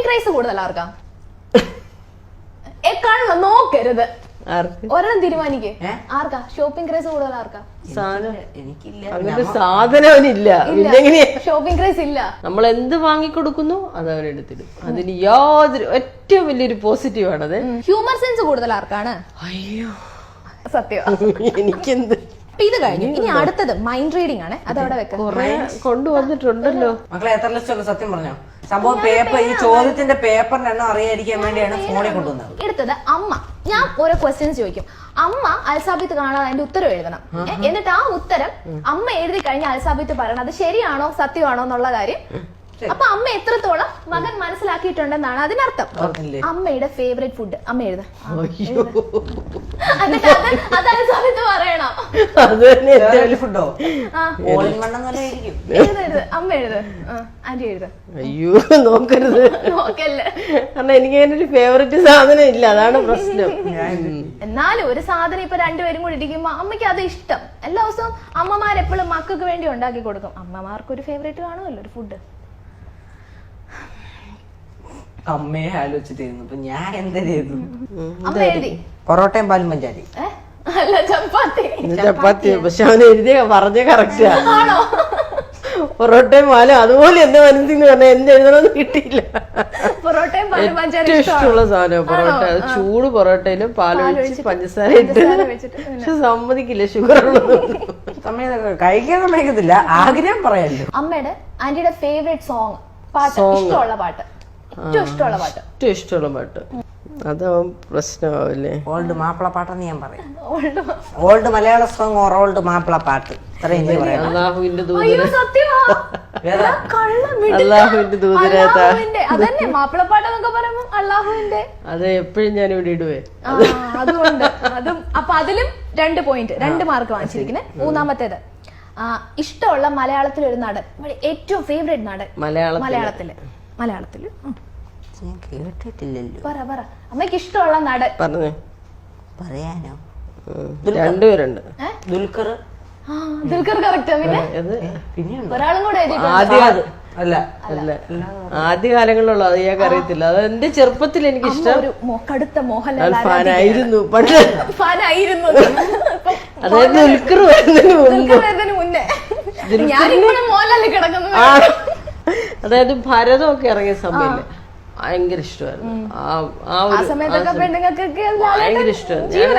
ക്രൈസ് കൂടുതൽ ആർക്കാ? കാണുമ്പോ നോക്കരുത്, ഒരെണ്ണം തീരുമാനിക്കേ. ആർക്കാ ഷോപ്പിംഗ് ക്രൈസ് കൂടുതൽ? ആർക്കാ? അങ്ങനത്തെ സാധനവനില്ല. ഷോപ്പിംഗ് ക്രൈസ് ഇല്ല. നമ്മൾ എന്ത് വാങ്ങിക്കൊടുക്കുന്നു അത് അവനെടുത്തിടും. അതിന് യാതൊരു ഏറ്റവും വലിയൊരു പോസിറ്റീവ് ആണത്. ഹ്യൂമർ സെൻസ് കൂടുതൽ ആർക്കാണ്? അയ്യോ സത്യം. എനിക്കെന്ത്. ഇത് കഴിഞ്ഞു. ഇനി അടുത്തത് മൈൻഡ് റീഡിംഗ് ആണ്. അത് അവിടെ വെക്കാം. കൊണ്ടുവന്നിട്ടുണ്ടല്ലോ മക്കളെ. എത്ര ലക്ഷം സത്യം പറഞ്ഞോ? സംഭവം പേപ്പർ, ഈ ചോദ്യത്തിന്റെ പേപ്പറിന്റെ എണ്ണം അറിയാതിരിക്കാൻ വേണ്ടിയാണ് ഫോണിൽ കൊണ്ടുവന്നത്. എടുത്തത് അമ്മ. ഞാൻ ഓരോ ക്വസ്റ്റ്യൻസ് ചോദിക്കും. അമ്മ അൽസാബിത്ത് കാണാതെ അതിന്റെ ഉത്തരം എഴുതണം. എന്നിട്ട് ആ ഉത്തരം അമ്മ എഴുതി കഴിഞ്ഞ അൽസാബിത്ത് പറയണം അത് ശരിയാണോ സത്യമാണോ എന്നുള്ള കാര്യം. അപ്പൊ അമ്മ എത്രത്തോളം മകൻ മനസ്സിലാക്കിയിട്ടുണ്ടെന്നാണ് അതിനർത്ഥം. അമ്മയുടെ ഫേവറേറ്റ് ഫുഡ് അമ്മ എഴുത. അത് അൽസാബിത്ത് പറയണം. ഫുഡോ അമ്മ എഴുത്. ആന്റി എഴുത. അയ്യോ നോക്കരുത്, നോക്കല്ലേ. കാരണം എനിക്ക് അങ്ങനെ ഒരു ഫേവറേറ്റ് സാധനം ഇല്ല, അതാണ് പ്രശ്നം. എന്നാലും ഒരു സാധനം ഇപ്പൊ രണ്ടുപേരും കൂടി ഇരിക്കുമ്പോ അമ്മയ്ക്ക് അത് ഇഷ്ടം. എല്ലാ ദിവസവും അമ്മമാരെപ്പോഴും മക്കൾക്ക് വേണ്ടി ഉണ്ടാക്കി കൊടുക്കും. അമ്മമാർക്ക് ഒരു ഫേവറേറ്റ് കാണുമല്ലോ ഒരു ഫുഡ്. അമ്മയെ ആലോചിച്ചിട്ടായിരുന്നു. അപ്പൊ ഞാൻ എന്താ ചെയ്തു? അമ്മ എഴുതി പൊറോട്ടയും പാലും പഞ്ചാരി. അല്ല ചപ്പാത്തി. ചപ്പാത്തി. പക്ഷെ അവൻ എഴുതിയ പറഞ്ഞ കറക്റ്റാ. ആണോ? പൊറോട്ടയും പാലും അതുപോലെ എന്റെ മനസ്സിൽ നിന്ന് പറഞ്ഞാൽ എന്ത് എഴുതണമെന്ന് കിട്ടിയില്ല. പൊറോട്ടയും പാലും പഞ്ചാരി ഏറ്റവും ഇഷ്ടമുള്ള സാധനം പൊറോട്ട. ചൂട് പൊറോട്ടയിലും പാലൊഴിച്ച് പഞ്ചസാര ഇട്ട്. പക്ഷെ സമ്മതിക്കില്ല ഷുഗർ ഉള്ളത്. കഴിക്കാൻ സമ്മതിക്കത്തില്ല. ആഗ്രഹം പറയാല്ലോ. അമ്മയുടെ ആന്റിയുടെ ഫേവറേറ്റ് സോങ് പാട്ട്, ഇഷ്ടമുള്ള പാട്ട്, ഏറ്റവും ഇഷ്ടമുള്ള പാട്ട്. ഏറ്റവും ഇഷ്ടമുള്ള പാട്ട് അതാവും പ്രശ്നമാവില്ലേ? ഓൾഡ് മാപ്പിള പാട്ടെന്ന് ഞാൻ പറയാം. Old Malayala song or old Mappila പാട്ട്. അല്ലാഹുവിന്റെ അതന്നെ മാപ്പിളപ്പാട്ടെന്നൊക്കെ പറയുമ്പോ അള്ളാഹുവിന്റെ. അത് എപ്പോഴും ഞാൻ ഇവിടെ ഇടുവേ. അതുകൊണ്ട് അതും അപ്പൊ അതിലും 2 പോയിന്റ്, 2 മാർക്ക് വാങ്ങിച്ചിരിക്കുന്നത്. മൂന്നാമത്തേത് ഇഷ്ടമുള്ള മലയാളത്തിലെ ഒരു നടൻ, ഏറ്റവും ഫേവറേറ്റ് നടൻ മലയാളത്തില്. കേട്ടിട്ടില്ലല്ലോ. പറ അമ്മയ്ക്ക് ഇഷ്ടമുള്ള നടൻ. പറഞ്ഞു പറയാനോ? രണ്ടുപേരുണ്ട്. ദുൽഖർ. ദുൽഖർ കറക്റ്റ്. പിന്നെ ഒരാളും കൂടെ ആദ്യകാലങ്ങളിലുള്ള അത് ഞാൻ അറിയത്തില്ല. അത് എന്റെ ചെറുപ്പത്തിൽ എനിക്ക് ഇഷ്ടം. കടുത്ത മോഹൻലാൽ ഫാനായിരുന്നു. അതായത് ദുൽഖർ വരുന്നതിന് മുന്നേ ഞാനിപ്പോഴും മോഹൻലാലിൽ കിടക്കുന്നു. അതായത് ഭരതമൊക്കെ ഇറങ്ങിയ സമയത്ത് ഭയങ്കര ഇഷ്ടമായിരുന്നു. ഭയങ്കര ഇഷ്ടമായിരുന്നു. ഞാൻ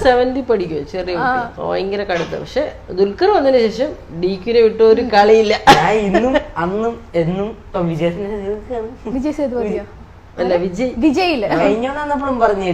7th പഠിക്കുവോ, ചെറിയ ഭയങ്കര കടുത്ത. പക്ഷെ ദുൽഖർ വന്നതിന് ശേഷം DQനെ വിട്ട ഒരു കളിയില്ല. ഇന്നും അന്നും എന്നും വിജയ് സേതുപതിയോ? അല്ല വിജയില്ല. കഴിഞ്ഞോണ്ടെന്നപ്പോഴും പറഞ്ഞു